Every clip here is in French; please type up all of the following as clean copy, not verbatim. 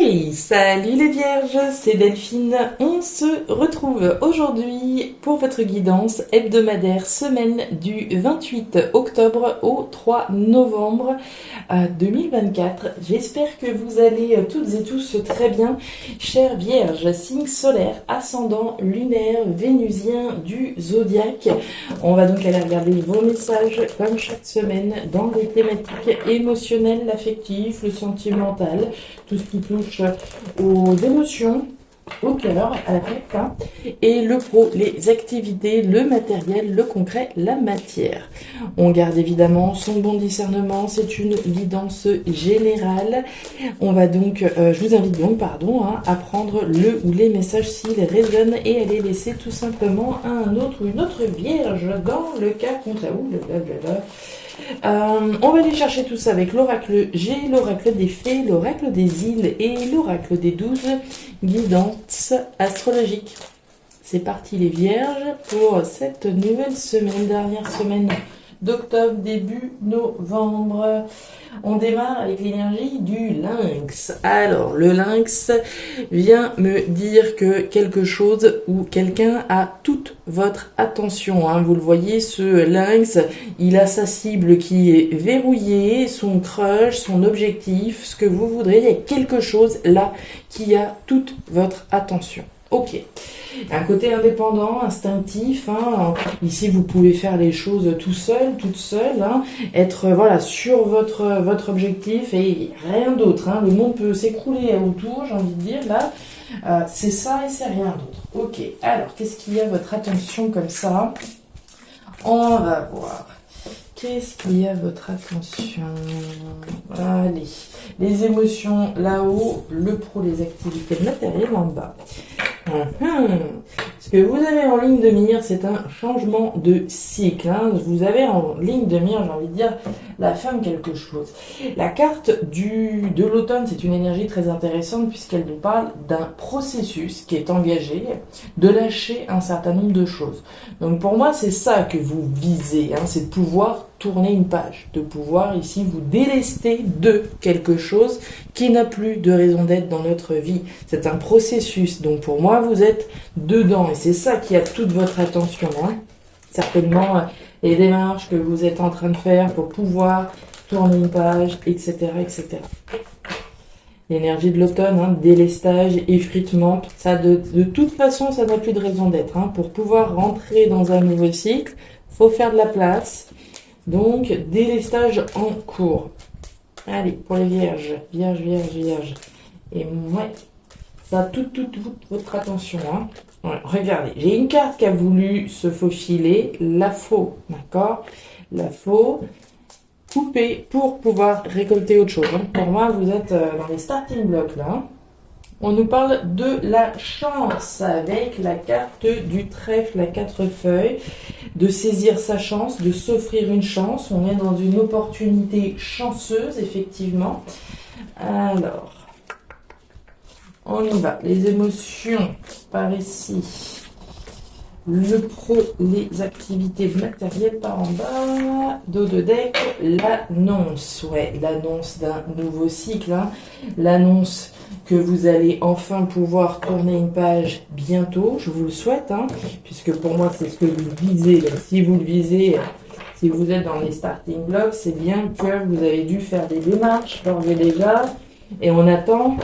Hey, salut les vierges, c'est Delphine. On se retrouve aujourd'hui pour votre guidance hebdomadaire semaine du 28 octobre au 3 novembre 2024. J'espère que vous allez toutes et tous très bien. Chères vierges, signe solaire, ascendant lunaire, vénusien du zodiaque. On va donc aller regarder vos messages comme chaque semaine dans les thématiques émotionnelles, l'affectif, le sentimental, tout ce qui touche aux émotions, au cœur, à la tête, hein, et le pro, les activités, le matériel, le concret, la matière. On garde évidemment son bon discernement, c'est une guidance générale. On va donc, je vous invite donc, à prendre le ou les messages s'ils résonnent et à les laisser tout simplement à un autre ou une autre vierge dans le cas contraire. On va aller chercher tout ça avec l'oracle G, l'oracle des fées, l'oracle des îles et l'oracle des 12 guidances astrologiques. C'est parti les vierges pour cette nouvelle semaine, dernière semaine d'octobre, début novembre. On démarre avec l'énergie du lynx. Alors, le lynx vient me dire que quelque chose ou quelqu'un a toute votre attention. Hein. Vous le voyez, ce lynx, il a sa cible qui est verrouillée, son crush, son objectif, ce que vous voudrez. Il y a quelque chose là qui a toute votre attention. Ok. Un côté indépendant, instinctif. Hein. Ici, vous pouvez faire les choses tout seul, toute seule. Hein. Être sur votre objectif et rien d'autre. Hein. Le monde peut s'écrouler autour, j'ai envie de dire. Là, c'est ça et c'est rien d'autre. Ok. Alors, qu'est-ce qu'il y a à votre attention comme ça? On va voir. Qu'est-ce qu'il y a à votre attention? Allez. Les émotions là-haut, le pro, les activités matérielles en bas. Ce que vous avez en ligne de mire, c'est un changement de cycle. Hein. Vous avez en ligne de mire, j'ai envie de dire, la fin de quelque chose. La carte de l'automne, c'est une énergie très intéressante puisqu'elle nous parle d'un processus qui est engagé, de lâcher un certain nombre de choses. Donc pour moi, c'est ça que vous visez, hein, c'est de pouvoir tourner une page, de pouvoir ici vous délester de quelque chose qui n'a plus de raison d'être dans notre vie. C'est un processus, donc pour moi vous êtes dedans et c'est ça qui a toute votre attention. Hein. Certainement les démarches que vous êtes en train de faire pour pouvoir tourner une page, etc. etc. L'énergie de l'automne, hein, délestage, effritement, ça de toute façon ça n'a plus de raison d'être. Hein. Pour pouvoir rentrer dans un nouveau cycle, faut faire de la place. Donc, délestage en cours. Allez, pour les vierges. Vierges. Et ouais, ça a toute votre attention. Hein. Ouais, regardez, j'ai une carte qui a voulu se faufiler. La faux, d'accord? La faux, couper pour pouvoir récolter autre chose. Donc, pour moi, vous êtes dans les starting blocks, là. On nous parle de la chance avec la carte du trèfle à 4 feuilles, de saisir sa chance, de s'offrir une chance. On est dans une opportunité chanceuse, effectivement. Alors, on y va. Les émotions par ici. Le pro, les activités matérielles par en bas. Dos de deck, l'annonce. Ouais, l'annonce d'un nouveau cycle. Hein. L'annonce que vous allez enfin pouvoir tourner une page bientôt, je vous le souhaite, hein, puisque pour moi c'est ce que vous visez. Donc, si vous le visez, si vous êtes dans les starting blocks, c'est bien que vous avez dû faire des démarches, d'ores et déjà, et on attend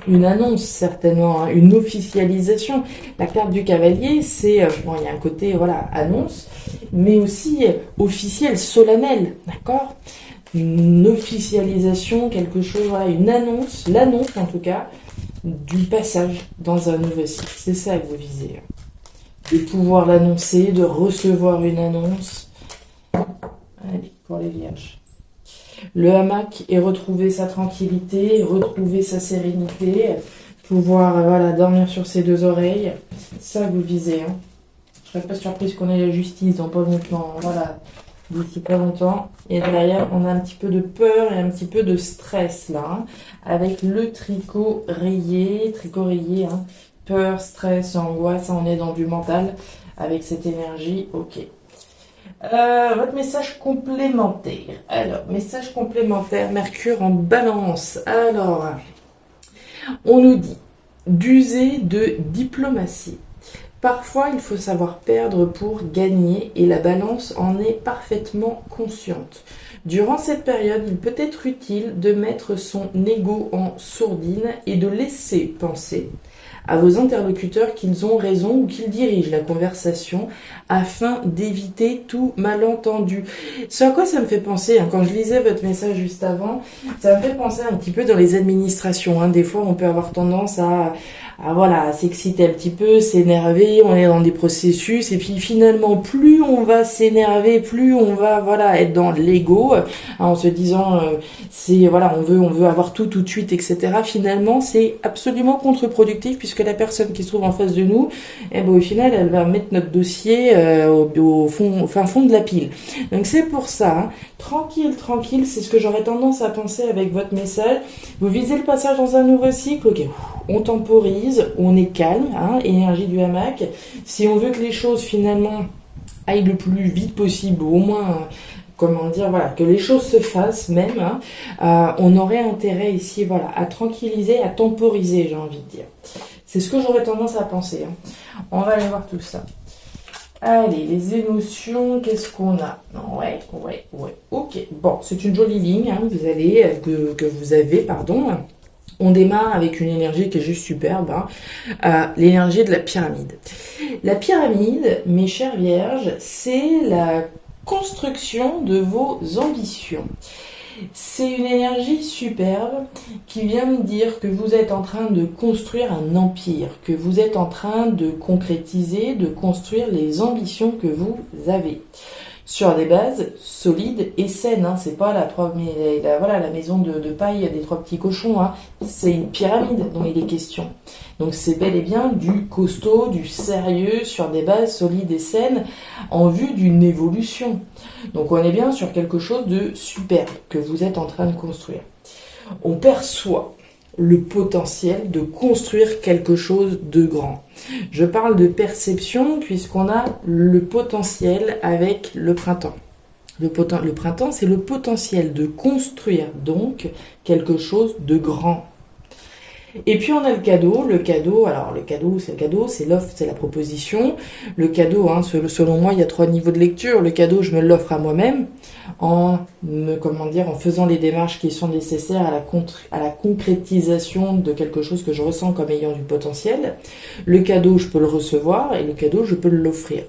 une annonce certainement, hein, une officialisation. La carte du cavalier, c'est, bon, il y a un côté, annonce, mais aussi officiel, solennel, d'accord ? Une officialisation, quelque chose, une annonce, l'annonce en tout cas, du passage dans un nouveau cycle. C'est ça que vous visez. De pouvoir l'annoncer, de recevoir une annonce. Allez, pour les vierges. Le hamac est retrouver sa tranquillité, retrouver sa sérénité, pouvoir dormir sur ses deux oreilles. C'est ça que vous visez. Hein. Je ne serais pas surprise qu'on ait la justice dans pas longtemps. D'ici pas longtemps. Et derrière, on a un petit peu de peur et un petit peu de stress là, hein, avec le tricot rayé, hein, peur, stress, angoisse, on est dans du mental avec cette énergie. Ok. Votre message complémentaire. Alors, message complémentaire, Mercure en balance. Alors, On nous dit d'user de diplomatie. Parfois, il faut savoir perdre pour gagner et la balance en est parfaitement consciente. Durant cette période, il peut être utile de mettre son ego en sourdine et de laisser penser à vos interlocuteurs qu'ils ont raison ou qu'ils dirigent la conversation afin d'éviter tout malentendu. Ce à quoi ça me fait penser, quand je lisais votre message juste avant, ça me fait penser un petit peu dans les administrations. Des fois, on peut avoir tendance à s'exciter un petit peu, s'énerver, on est dans des processus, et puis finalement, plus on va s'énerver, plus on va, être dans l'ego, en se disant, on veut avoir tout de suite, etc. Finalement, c'est absolument contre-productif, puisque la personne qui se trouve en face de nous, au final, elle va mettre notre dossier au fin fond de la pile. Donc c'est pour ça, tranquille, c'est ce que j'aurais tendance à penser avec votre message. Vous visez le passage dans un nouveau cycle, ok, on temporise, on est calme, énergie du hamac. Si on veut que les choses finalement aillent le plus vite possible, ou au moins, que les choses se fassent même, on aurait intérêt ici, à tranquilliser, à temporiser, j'ai envie de dire. C'est ce que j'aurais tendance à penser. On va aller voir tout ça. Allez, les émotions, qu'est-ce qu'on a? Ouais. Ok, bon, c'est une jolie ligne, que vous avez. On démarre avec une énergie qui est juste superbe, l'énergie de la pyramide. La pyramide, mes chères vierges, c'est la construction de vos ambitions. C'est une énergie superbe qui vient me dire que vous êtes en train de construire un empire, que vous êtes en train de concrétiser, de construire les ambitions que vous avez. Sur des bases solides et saines, c'est pas la maison de paille des trois petits cochons, c'est une pyramide dont il est question. Donc c'est bel et bien du costaud, du sérieux, sur des bases solides et saines, en vue d'une évolution. Donc on est bien sur quelque chose de superbe que vous êtes en train de construire. On perçoit le potentiel de construire quelque chose de grand. Je parle de perception puisqu'on a le potentiel avec le printemps. Le printemps, c'est le potentiel de construire donc quelque chose de grand. Et puis on a le cadeau, c'est l'offre, c'est la proposition. Le cadeau, selon moi, il y a 3 niveaux de lecture. Le cadeau, je me l'offre à moi-même en faisant les démarches qui sont nécessaires à la concrétisation de quelque chose que je ressens comme ayant du potentiel. Le cadeau, je peux le recevoir et le cadeau, je peux l'offrir.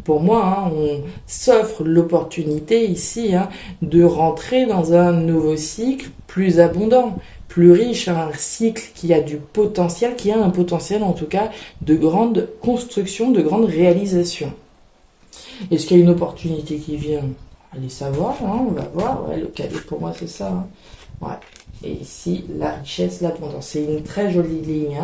Pour moi, on s'offre l'opportunité ici de rentrer dans un nouveau cycle plus abondant, plus riche, un cycle qui a du potentiel, qui a un potentiel en tout cas de grande construction, de grande réalisation. Est-ce qu'il y a une opportunité qui vient? Allez savoir, on va voir. Le cadeau pour moi c'est ça. Et ici, la richesse, l'abondance. C'est une très jolie ligne.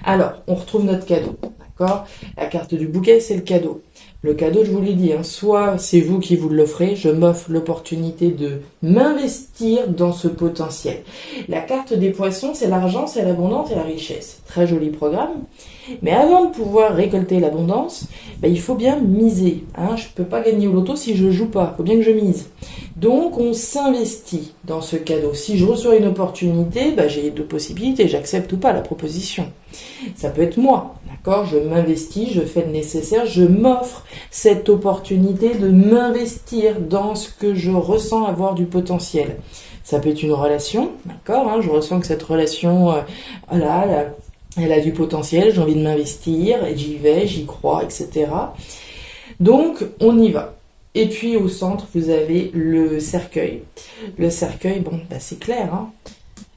Alors, on retrouve notre cadeau. D'accord? La carte du bouquet, c'est le cadeau. Le cadeau, je vous l'ai dit, soit c'est vous qui vous l'offrez, je m'offre l'opportunité de m'investir dans ce potentiel. La carte des poissons, c'est l'argent, c'est l'abondance et la richesse. Très joli programme. Mais avant de pouvoir récolter l'abondance, il faut bien miser. Je ne peux pas gagner au loto si je ne joue pas. Il faut bien que je mise. Donc, on s'investit dans ce cadeau. Si je reçois une opportunité, j'ai 2 possibilités. J'accepte ou pas la proposition. Ça peut être moi. D'accord ? Je m'investis, je fais le nécessaire, je m'offre cette opportunité de m'investir dans ce que je ressens avoir du potentiel. Ça peut être une relation. D'accord ? Je ressens que cette relation, elle a du potentiel, j'ai envie de m'investir, j'y vais, j'y crois, etc. Donc, on y va. Et puis, au centre, vous avez le cercueil. Le cercueil, c'est clair,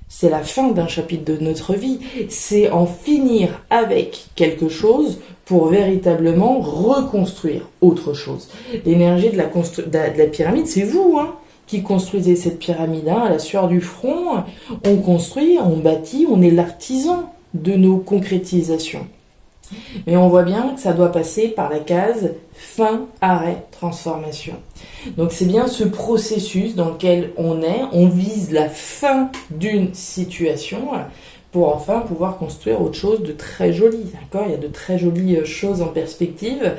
c'est la fin d'un chapitre de notre vie. C'est en finir avec quelque chose pour véritablement reconstruire autre chose. L'énergie de la pyramide, c'est vous, qui construisez cette pyramide, à la sueur du front. On construit, on bâtit, on est l'artisan de nos concrétisations. Mais on voit bien que ça doit passer par la case fin, arrêt, transformation. Donc c'est bien ce processus dans lequel on est, on vise la fin d'une situation pour enfin pouvoir construire autre chose de très joli, d'accord? Il y a de très jolies choses en perspective.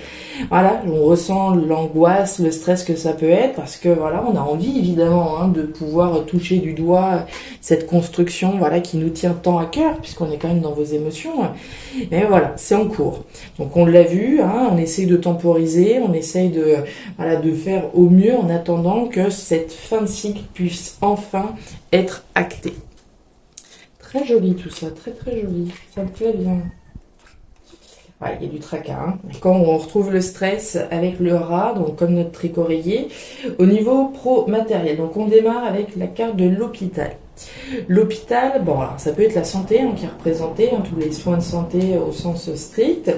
Voilà, on ressent l'angoisse, le stress que ça peut être, parce que voilà, on a envie évidemment de pouvoir toucher du doigt cette construction, voilà, qui nous tient tant à cœur, puisqu'on est quand même dans vos émotions. Mais voilà, c'est en cours. Donc on l'a vu, on essaye de temporiser, on essaye de faire au mieux en attendant que cette fin de cycle puisse enfin être actée. Très joli tout ça, très très joli, ça me plaît bien. Ouais, il y a du tracas. Quand on retrouve le stress avec le rat, donc comme notre tricoréier, au niveau pro-matériel. Donc on démarre avec la carte de l'hôpital. L'hôpital, bon, alors ça peut être la santé qui est représentée, tous les soins de santé au sens strict,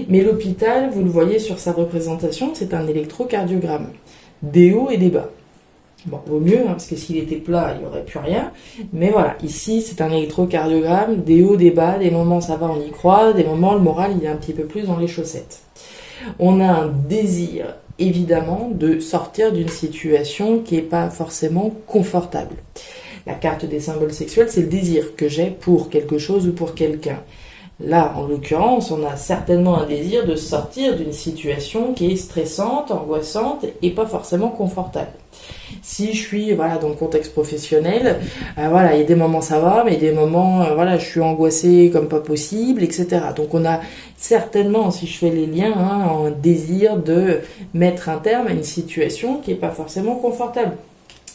mais l'hôpital, vous le voyez sur sa représentation, c'est un électrocardiogramme, des hauts et des bas. Bon, vaut mieux, parce que s'il était plat, il n'y aurait plus rien. Mais voilà, ici, c'est un électrocardiogramme, des hauts, des bas, des moments ça va, on y croit, des moments le moral, il est un petit peu plus dans les chaussettes. On a un désir, évidemment, de sortir d'une situation qui n'est pas forcément confortable. La carte des symboles sexuels, c'est le désir que j'ai pour quelque chose ou pour quelqu'un. Là, en l'occurrence, on a certainement un désir de sortir d'une situation qui est stressante, angoissante et pas forcément confortable. Si je suis dans le contexte professionnel, il y a des moments ça va, mais des moments je suis angoissée comme pas possible, etc. Donc on a certainement, si je fais les liens, un désir de mettre un terme à une situation qui est pas forcément confortable.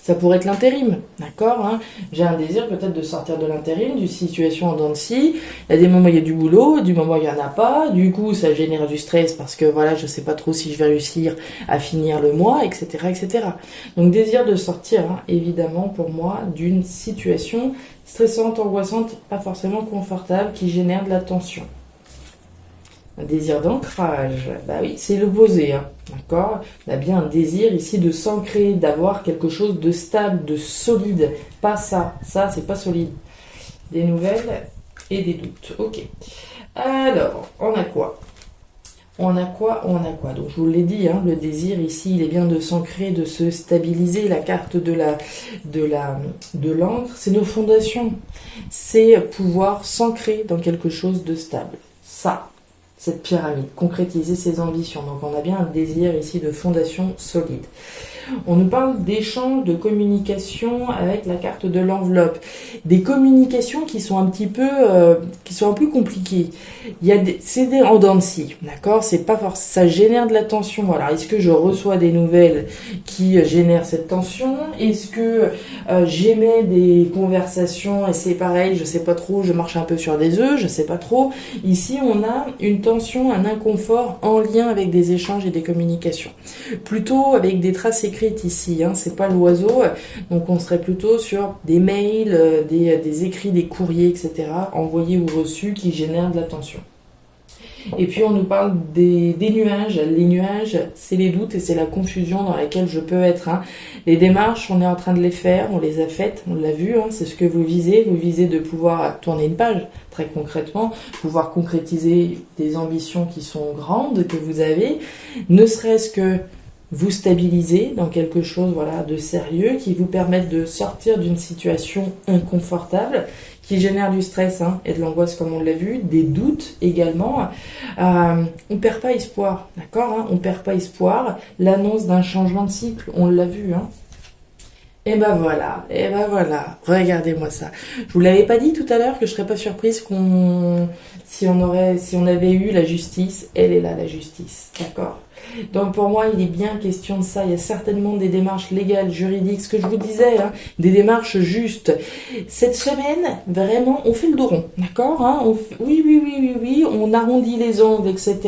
Ça pourrait être l'intérim, d'accord, J'ai un désir peut-être de sortir de l'intérim, d'une situation en dents de scie. Il y a des moments où il y a du boulot, du moment où il n'y en a pas. Du coup, ça génère du stress parce que je sais pas trop si je vais réussir à finir le mois, etc., etc. Donc, désir de sortir, évidemment, pour moi, d'une situation stressante, angoissante, pas forcément confortable, qui génère de la tension. Un désir d'ancrage, oui, c'est l'opposé, d'accord? On a bien un désir ici de s'ancrer, d'avoir quelque chose de stable, de solide. Pas ça, c'est pas solide. Des nouvelles et des doutes, ok. Alors, on a quoi? Donc je vous l'ai dit, le désir ici, il est bien de s'ancrer, de se stabiliser. La carte de l'encre, c'est nos fondations. C'est pouvoir s'ancrer dans quelque chose de stable. Ça. Cette pyramide, concrétiser ses ambitions. Donc on a bien un désir ici de fondation solide. On nous parle d'échanges, de communication avec la carte de l'enveloppe. Des communications qui sont un peu compliquées. C'est des en dents de scie, d'accord? C'est pas forcément, ça génère de la tension. Voilà. Est-ce que je reçois des nouvelles qui génèrent cette tension? Est-ce que j'émets des conversations et c'est pareil, je sais pas trop, je marche un peu sur des œufs, je sais pas trop. Ici, on a une tension, un inconfort en lien avec des échanges et des communications. Plutôt avec des traces écrites ici, c'est pas l'oiseau, donc on serait plutôt sur des mails, des écrits, des courriers, etc., envoyés ou reçus qui génèrent de la tension. Et puis on nous parle des nuages. Les nuages, c'est les doutes et c'est la confusion dans laquelle je peux être. Les démarches, on est en train de les faire, on les a faites, on l'a vu, c'est ce que vous visez. Vous visez de pouvoir tourner une page, très concrètement, pouvoir concrétiser des ambitions qui sont grandes, que vous avez, ne serait-ce que vous stabiliser dans quelque chose de sérieux qui vous permette de sortir d'une situation inconfortable qui génère du stress et de l'angoisse comme on l'a vu, des doutes également. On perd pas espoir, d'accord, on perd pas espoir. L'annonce d'un changement de cycle, on l'a vu. Et ben voilà, regardez-moi ça. Je vous l'avais pas dit tout à l'heure que je serais pas surprise si on avait eu la justice, elle est là la justice, d'accord. Donc pour moi, il est bien question de ça. Il y a certainement des démarches légales, juridiques, ce que je vous disais, des démarches justes. Cette semaine, vraiment, on fait le dos rond, d'accord, oui, on arrondit les angles, etc.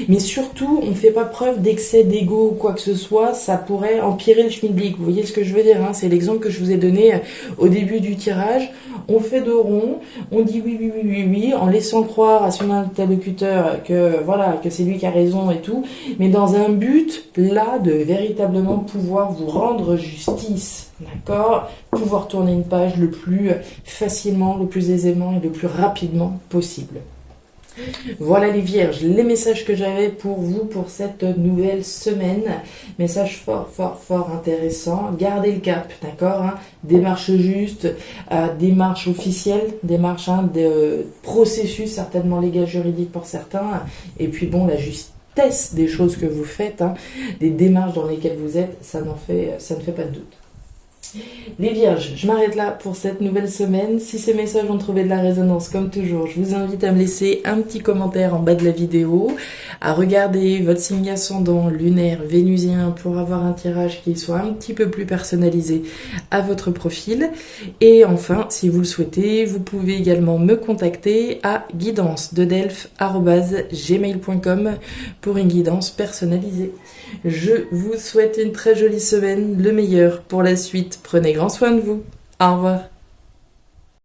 Mais surtout, on ne fait pas preuve d'excès d'ego ou quoi que ce soit. Ça pourrait empirer le schmilblick. Vous voyez ce que je veux dire, c'est l'exemple que je vous ai donné au début du tirage. On fait dos rond, on dit oui, en laissant croire à son interlocuteur que c'est lui qui a raison et tout. Mais dans un but, là, de véritablement pouvoir vous rendre justice, d'accord? Pouvoir tourner une page le plus facilement, le plus aisément et le plus rapidement possible. Voilà les vierges, les messages que j'avais pour vous pour cette nouvelle semaine. Message fort, fort, fort intéressant. Gardez le cap, d'accord, hein. Démarche juste, démarche officielle, démarche de processus certainement légal juridique pour certains. Et puis bon, la justesse des choses que vous faites, hein, des démarches dans lesquelles vous êtes, ça ne fait pas de doute. Les vierges, je m'arrête là pour cette nouvelle semaine. Si ces messages ont trouvé de la résonance, comme toujours, je vous invite à me laisser un petit commentaire en bas de la vidéo, à regarder votre signe ascendant, lunaire, vénusien pour avoir un tirage qui soit un petit peu plus personnalisé à votre profil. Et enfin, si vous le souhaitez, vous pouvez également me contacter à guidance-delphes@gmail.com pour une guidance personnalisée. Je vous souhaite une très jolie semaine, le meilleur pour la suite. Prenez grand soin de vous. Au revoir.